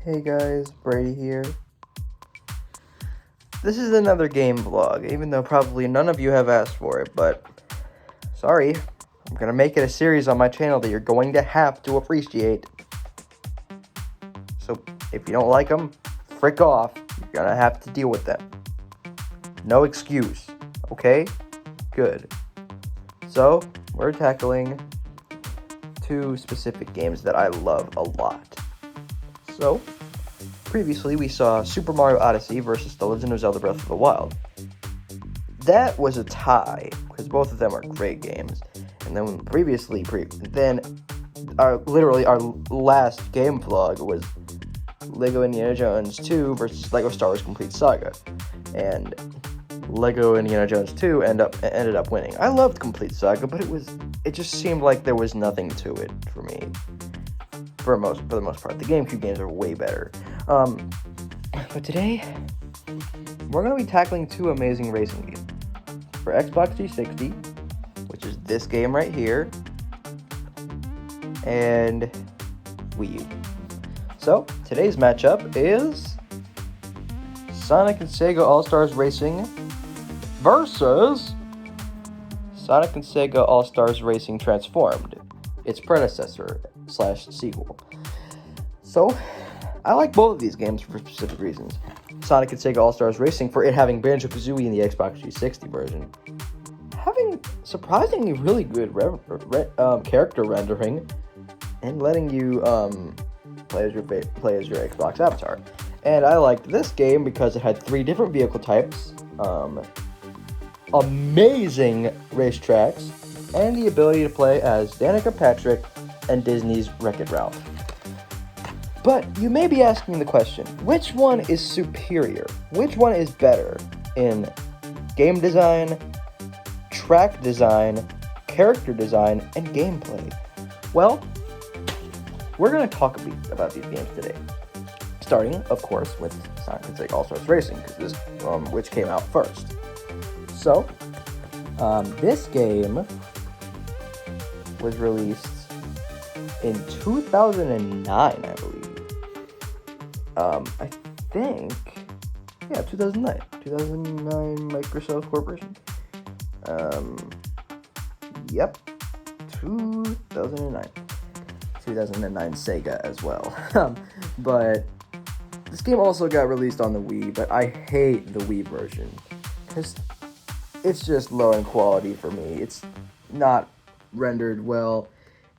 Hey guys, Brady here. This is another game vlog, even though probably none of you have asked for it, but sorry, I'm gonna make it a series on my channel that you're going to have to appreciate. So if you don't like them, frick off. You're gonna have to deal with them. No excuse, okay? Good. So, we're tackling two specific games that I love a lot. So, previously we saw Super Mario Odyssey versus The Legend of Zelda Breath of the Wild. That was a tie, because both of them are great games. And then our last game vlog was Lego Indiana Jones 2 versus Lego Star Wars Complete Saga. And Lego Indiana Jones 2 ended up winning. I loved Complete Saga, but it just seemed like there was nothing to it for me. For the most part, the GameCube games are way better. But today, we're going to be tackling two amazing racing games. For Xbox 360, which is this game right here, and Wii U. So, today's matchup is Sonic and SEGA All-Stars Racing versus Sonic and SEGA All-Stars Racing Transformed, its predecessor/sequel. So, I like both of these games for specific reasons. Sonic and SEGA All-Stars Racing for it having Banjo-Kazooie in the Xbox 360 version, having surprisingly really good character rendering, and letting you play as your Xbox avatar. And I liked this game because it had 3 different vehicle types, amazing racetracks, and the ability to play as Danica Patrick and Disney's Wreck-It Ralph. But you may be asking the question, which one is superior? Which one is better in game design, track design, character design, and gameplay? Well, we're going to talk a bit about these games today. Starting, of course, with Sonic and SEGA All-Stars Racing, which came out first. So, this game was released in 2009, I believe. I think, 2009 Microsoft Corporation. 2009 Sega as well. But this game also got released on the Wii, but I hate the Wii version because it's just low in quality for me. It's not rendered well.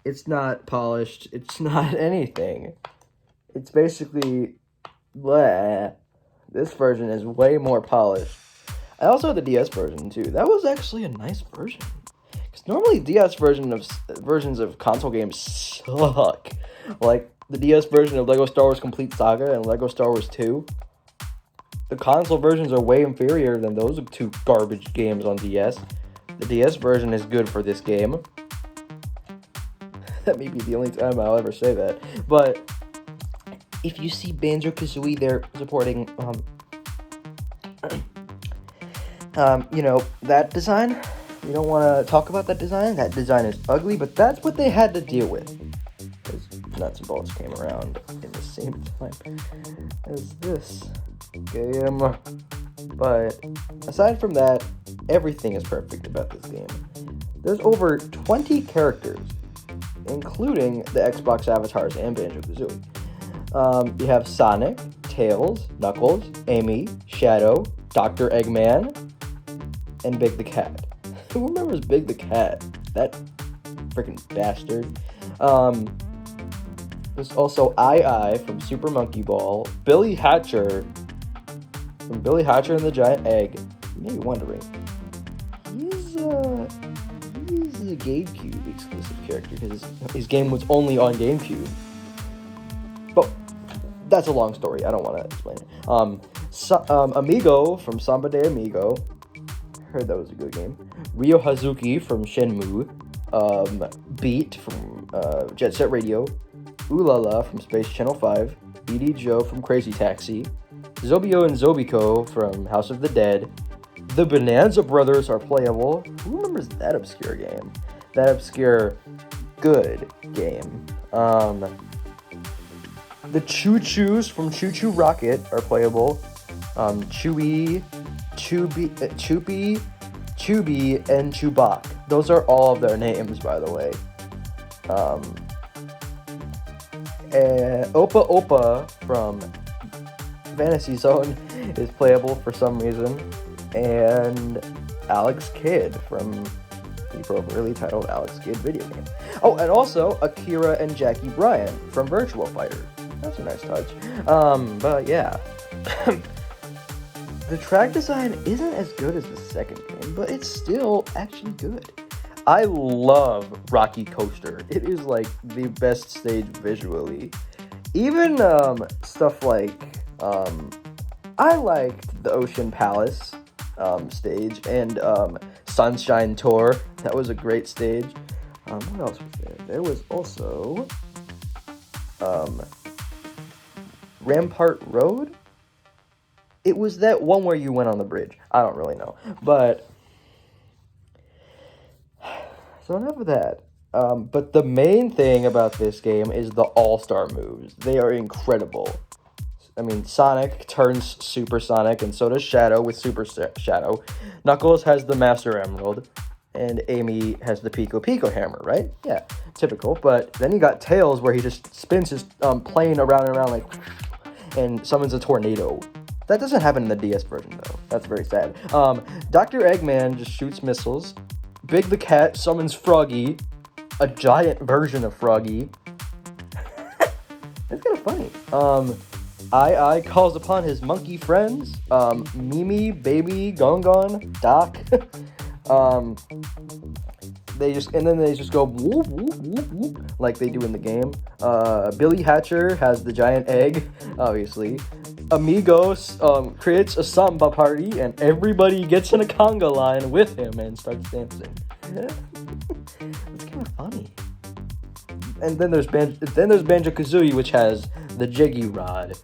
It's not polished. It's not anything. It's basically bleh. This version is way more polished. I also had the DS version too. That was actually a nice version. Because normally DS versions of console games suck. Like the DS version of Lego Star Wars Complete Saga and Lego Star Wars 2. The console versions are way inferior than those two garbage games on DS. The DS version is good for this game. That may be the only time I'll ever say that. But if you see Banjo-Kazooie, they're supporting, that design. You don't want to talk about that design. That design is ugly, but that's what they had to deal with. Because Nuts and Bolts came around in the same time as this game. But aside from that, everything is perfect about this game. There's over 20 characters, including the Xbox avatars and Banjo-Kazooie. You have Sonic, Tails, Knuckles, Amy, Shadow, Dr. Eggman, and Big the Cat. Who remembers Big the Cat? That freaking bastard. There's also I from Super Monkey Ball, Billy Hatcher from Billy Hatcher and the Giant Egg. You may be wondering, he's a GameCube exclusive character because his game was only on GameCube. But that's a long story. I don't want to explain it. Amigo from Samba de Amigo. Heard that was a good game. Ryo Hazuki from Shenmue. Beat from Jet Set Radio. Ulala from Space Channel 5. BD Joe from Crazy Taxi. Zobio and Zobiko from House of the Dead. The Bonanza Brothers are playable. Who remembers that obscure game? That obscure good game. The Choo Choos from Choo Choo Rocket are playable. Chewy, Choopy, Chubby, and Chewbacca. Those are all of their names, by the way. Opa Opa from Fantasy Zone is playable for some reason. And Alex Kidd from the appropriately titled Alex Kidd video game. Oh, and also Akira and Jackie Bryan from Virtua Fighter. That's a nice touch. But yeah. The track design isn't as good as the second game, but it's still actually good. I love Rocky Coaster. It is like the best stage visually. Even stuff like I liked the Ocean Palace stage and Sunshine Tour. That was a great stage. What else was there? There was also Rampart Road. It was that one where you went on the bridge. I don't really know. But, so enough of that. But the main thing about this game is the all-star moves. They are incredible. I mean, Sonic turns Super Sonic, and so does Shadow with Super Shadow. Knuckles has the Master Emerald, and Amy has the Pico Pico Hammer, right? Yeah, typical. But then you got Tails, where he just spins his plane around and around, like, and summons a tornado. That doesn't happen in the DS version, though. That's very sad. Dr. Eggman just shoots missiles. Big the Cat summons Froggy, a giant version of Froggy. It's kind of funny. I calls upon his monkey friends, Mimi, Baby, Gongon, Doc. They just go whoop, whoop, whoop, whoop, like they do in the game. Billy Hatcher has the giant egg, obviously. Amigos creates a samba party, and everybody gets in a conga line with him and starts dancing. It's kind of funny. And then there's Banjo-Kazooie, which has the Jiggy Rod.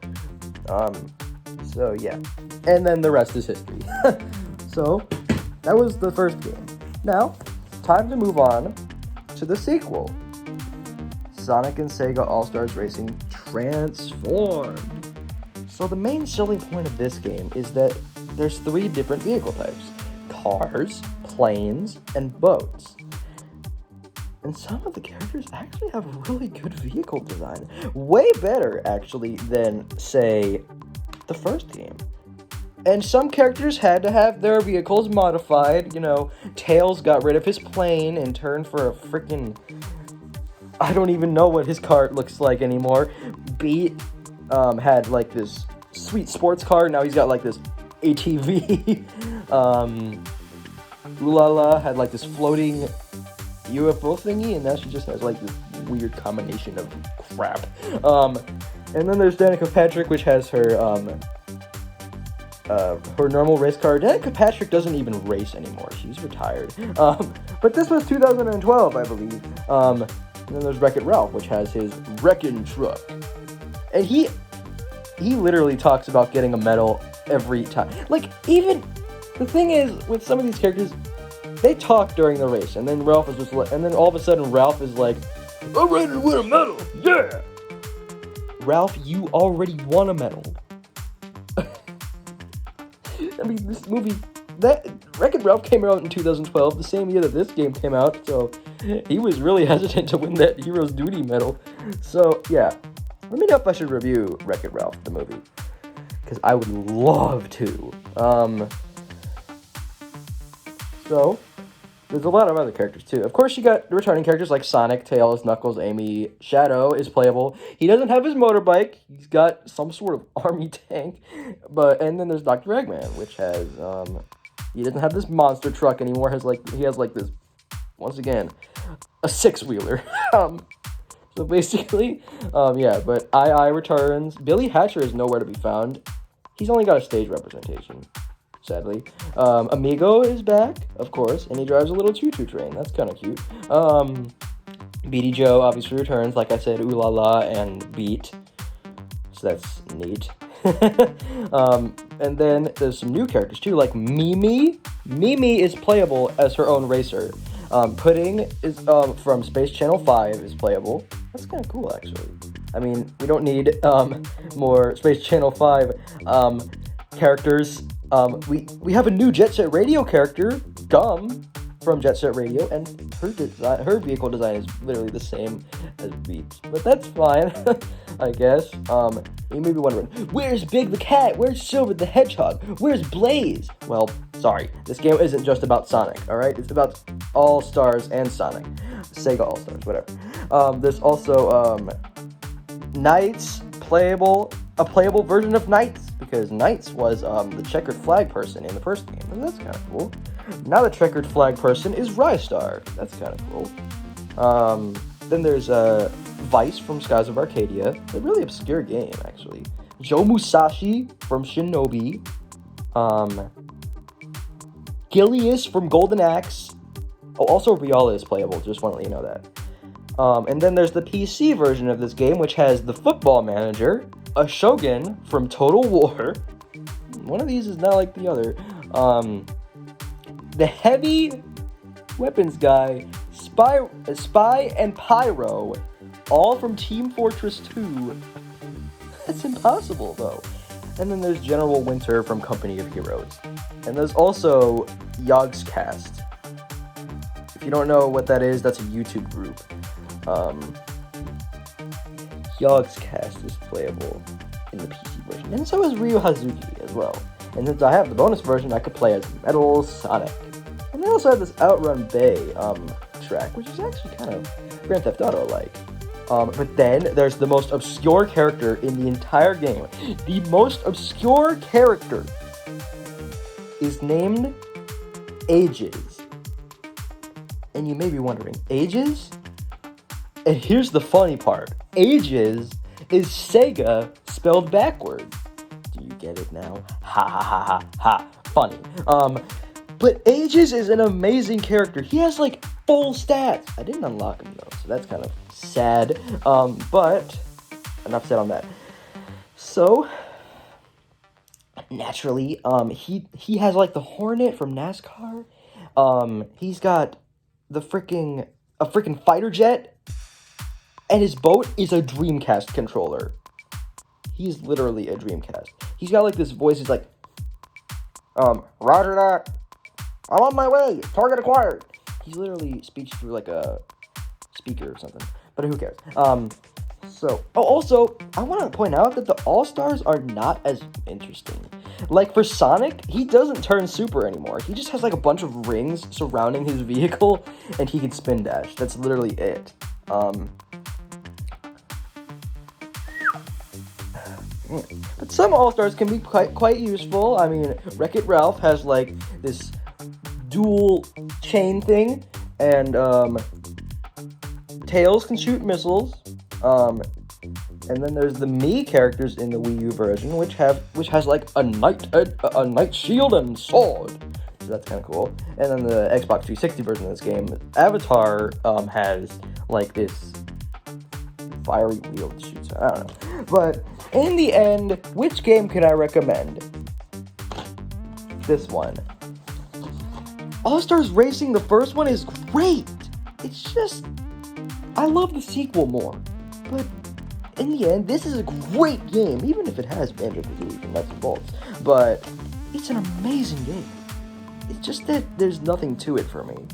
So yeah, and then the rest is history. So that was the first game. Now, time to move on to the sequel. Sonic and SEGA All-Stars Racing Transformed. So the main selling point of this game is that there's 3 different vehicle types: cars, planes, and boats. And some of the characters actually have really good vehicle design. Way better, actually, than, say, the first game. And some characters had to have their vehicles modified. You know, Tails got rid of his plane and turned for a freaking... I don't even know what his car looks like anymore. Beat had, like, this sweet sports car. Now he's got, like, this ATV. Ulala had, like, this floating UFO thingy, and now she just has, like, this weird combination of crap. And then there's Danica Patrick, which has her normal race car. Danica Patrick doesn't even race anymore. She's retired. But this was 2012, I believe. And then there's Wreck-It Ralph, which has his wrecking truck. And he literally talks about getting a medal every time. Like, even, the thing is, with some of these characters, they talk during the race, and then Ralph is just like, and then all of a sudden Ralph is like, I'm ready to win a medal, yeah! Ralph, you already won a medal. I mean, this movie, that Wreck-It Ralph came out in 2012, the same year that this game came out, so he was really hesitant to win that Hero's Duty medal. So, yeah. Let me know if I should review Wreck-It Ralph, the movie, because I would love to. So, there's a lot of other characters, too. Of course, you got returning characters like Sonic, Tails, Knuckles, Amy. Shadow is playable. He doesn't have his motorbike. He's got some sort of army tank. And then there's Dr. Eggman, which has, he doesn't have this monster truck anymore. He has this, once again, a 6-wheeler. So basically, yeah, but I returns. Billy Hatcher is nowhere to be found. He's only got a stage representation, sadly. Amigo is back, of course, and he drives a little choo-choo train. That's kind of cute. Beatty Joe obviously returns, like I said, Ooh La La and Beat. So that's neat. And then there's some new characters too, like Mimi. Mimi is playable as her own racer. Pudding is from Space Channel 5 is playable. That's kind of cool, actually. I mean, we don't need more Space Channel 5 characters. We have a new Jet Set Radio character, Gum, from Jet Set Radio, and her vehicle design is literally the same as Beats. But that's fine, I guess. You may be wondering, where's Big the Cat? Where's Silver the Hedgehog? Where's Blaze? Well, sorry, this game isn't just about Sonic, alright? It's about All-Stars and Sonic. Sega All-Stars, whatever. There's also, Knights, a playable version of Knights, because Knights was, the checkered flag person in the first game, and that's kind of cool. Now the checkered flag person is Rystar. That's kind of cool. Then there's, Vice from Skies of Arcadia, a really obscure game, actually. Joe Musashi from Shinobi, Gilius from Golden Axe. Oh, also Riala is playable, just want to let you know that. And then there's the PC version of this game, which has the Football Manager, a Shogun from Total War. One of these is not like the other. The Heavy Weapons Guy, Spy and Pyro, all from Team Fortress 2. That's impossible, though. And then there's General Winter from Company of Heroes. And there's also Yogscast. If you don't know what that is, that's a YouTube group. Yogscast is playable in the PC version. And so is Ryu Hazuki as well. And since I have the bonus version, I could play as Metal Sonic. And they also have this Outrun Bay track, which is actually kind of Grand Theft Auto-like. But then there's the most obscure character in the entire game. The most obscure character is named Ages. And you may be wondering, Ages? And here's the funny part. Ages is Sega spelled backwards. Do you get it now? Ha ha ha ha ha. Funny. But Ages is an amazing character. He has like full stats. I didn't unlock him though, so that's kind of sad. But enough said on that. So naturally, he has like the Hornet from NASCAR. He's got a freaking fighter jet, and his boat is a Dreamcast controller. He's literally a Dreamcast. He's got like this voice. He's like, Roger that. I'm on my way. Target acquired. He literally speaks through like a speaker or something. But who cares? Also, I want to point out that the All-Stars are not as interesting. Like for Sonic, he doesn't turn super anymore. He just has like a bunch of rings surrounding his vehicle, and he can spin dash. That's literally it. But some All-Stars can be quite useful. I mean, Wreck-It Ralph has like this dual chain thing, and Tails can shoot missiles. And then there's the Mii characters in the Wii U version, which has like a knight shield and sword. So that's kind of cool. And then the Xbox 360 version of this game, Avatar, has like this fiery wheel that shoots. I don't know. But in the end, which game can I recommend? This one. All-Stars Racing, the first one, is great. It's just, I love the sequel more. But in the end, this is a great game, even if it has Banjo-Kazooie and nuts and bolts. But it's an amazing game. It's just that there's nothing to it for me.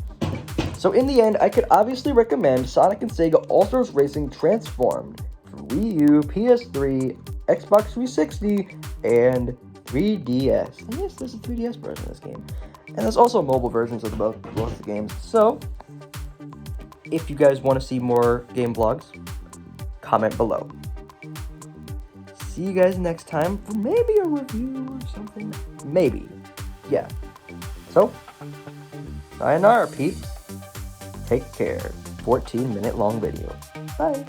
So in the end, I could obviously recommend Sonic and SEGA All-Stars Racing Transformed for Wii U, PS3, Xbox 360, and 3DS. And yes, there's a 3DS version of this game. And there's also mobile versions of both the games. So, if you guys want to see more game vlogs, comment below. See you guys next time for maybe a review or something. Maybe. Yeah. So, sayonara, peeps. Take care. 14-minute long video. Bye.